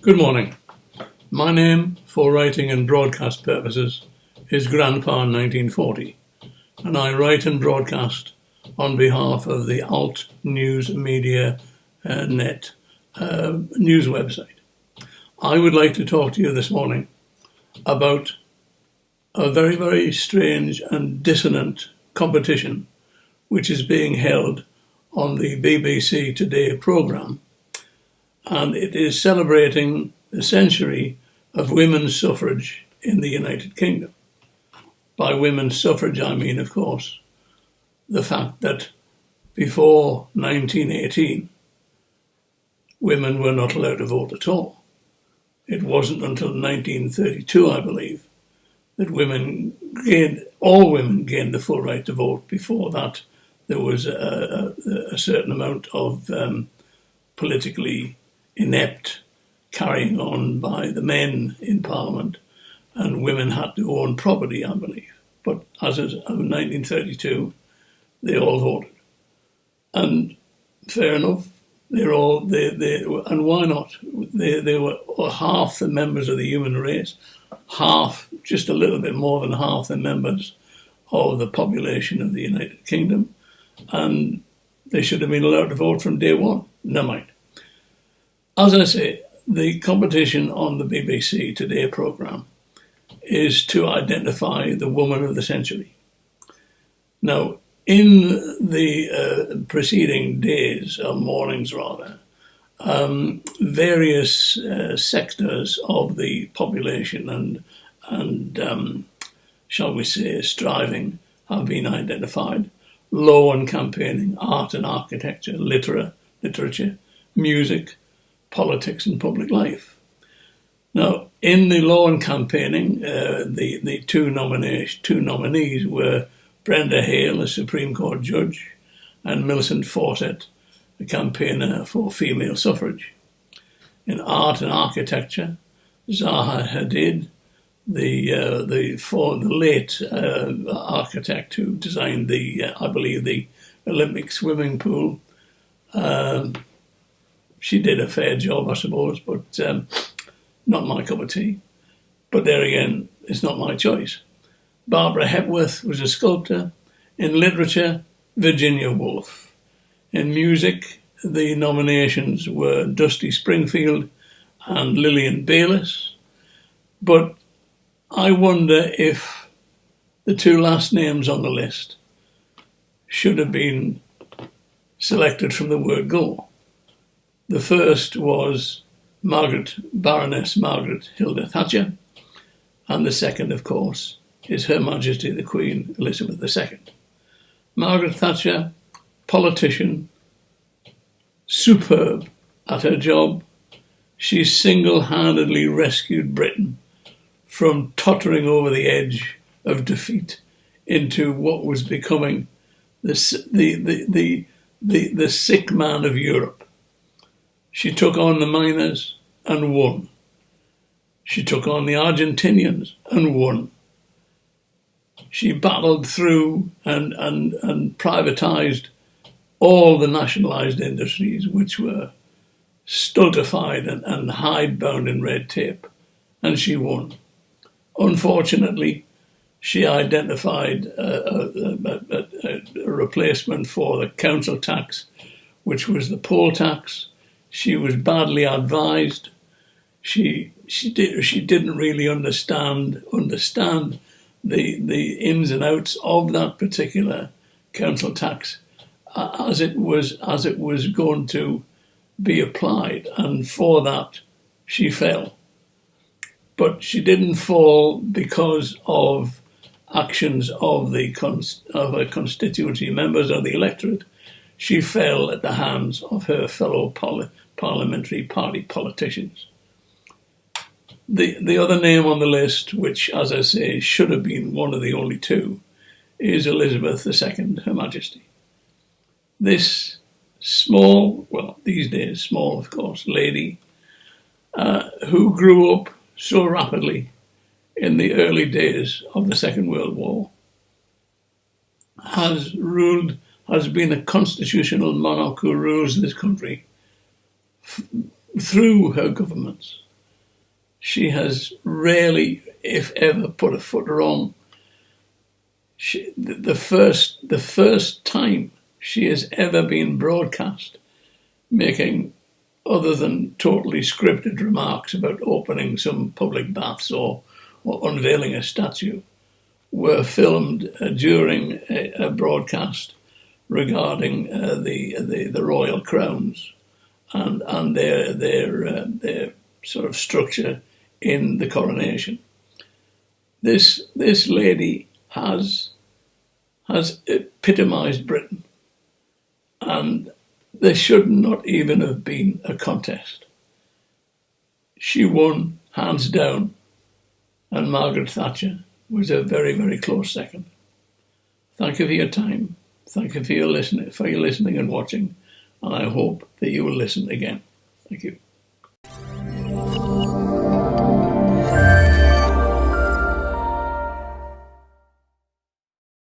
Good morning. My name, for writing and broadcast purposes, is Grandpa 1940, and I write and broadcast on behalf of the Alt News Media Net news website. I would like to talk to you this morning about a very, very strange and dissonant competition which is being held on the BBC Today programme, and it is celebrating the century of women's suffrage in the United Kingdom. By women's suffrage, I mean, of course, the fact that before 1918, women were not allowed to vote at all. It wasn't until 1932, I believe, that all women gained the full right to vote. Before that, there was a certain amount of politically inept carrying on by the men in Parliament, and women had to own property, I believe. But as of 1932, they all voted. And fair enough, and why not? They were half the members of the human race, just a little bit more than half the members of the population of the United Kingdom, and they should have been allowed to vote from day one. Never mind. As I say, the competition on the BBC Today programme is to identify the woman of the century. Now, in the preceding days, or mornings rather, various sectors of the population and shall we say, striving have been identified. Law and campaigning, art and architecture, literature, music, politics and public life. Now, in the law and campaigning, the two nominees were Brenda Hale, a Supreme Court judge, and Millicent Fawcett, a campaigner for female suffrage. In art and architecture, Zaha Hadid, the late architect who designed I believe the Olympic swimming pool. She did a fair job, I suppose, but not my cup of tea. But there again, it's not my choice. Barbara Hepworth was a sculptor. In literature, Virginia Woolf. In music, the nominations were Dusty Springfield and Lillian Bayliss. But I wonder if the two last names on the list should have been selected from the word go. The first was Baroness Margaret Hilda Thatcher, and the second, of course, is Her Majesty the Queen Elizabeth II. Margaret Thatcher, politician, superb at her job. She single-handedly rescued Britain from tottering over the edge of defeat into what was becoming the sick man of Europe. She took on the miners and won. She took on the Argentinians and won. She battled through and privatised all the nationalised industries which were stultified and hidebound in red tape, and she won. Unfortunately, she identified a replacement for the council tax, which was the poll tax. She was badly advised. She didn't really understand the ins and outs of that particular council tax as it was going to be applied, and for that she fell. But she didn't fall because of actions of her constituency members or the electorate. She fell at the hands of her fellow parliamentary party politicians. The other name on the list, which, as I say, should have been one of the only two, is Elizabeth II, Her Majesty. This small, well, these days small, of course, lady who grew up so rapidly in the early days of the Second World War, has been a constitutional monarch who rules this country through her governments She has rarely, if ever, put a foot wrong. The first time she has ever been broadcast making other than totally scripted remarks about opening some public baths or unveiling a statue were filmed during a broadcast regarding the royal crowns and their sort of structure in the coronation. This lady has epitomised Britain, and there should not even have been a contest. She won hands down, and Margaret Thatcher was a very, very close second. Thank you for your time. Thank you for your listening and watching, and I hope that you will listen again. Thank you.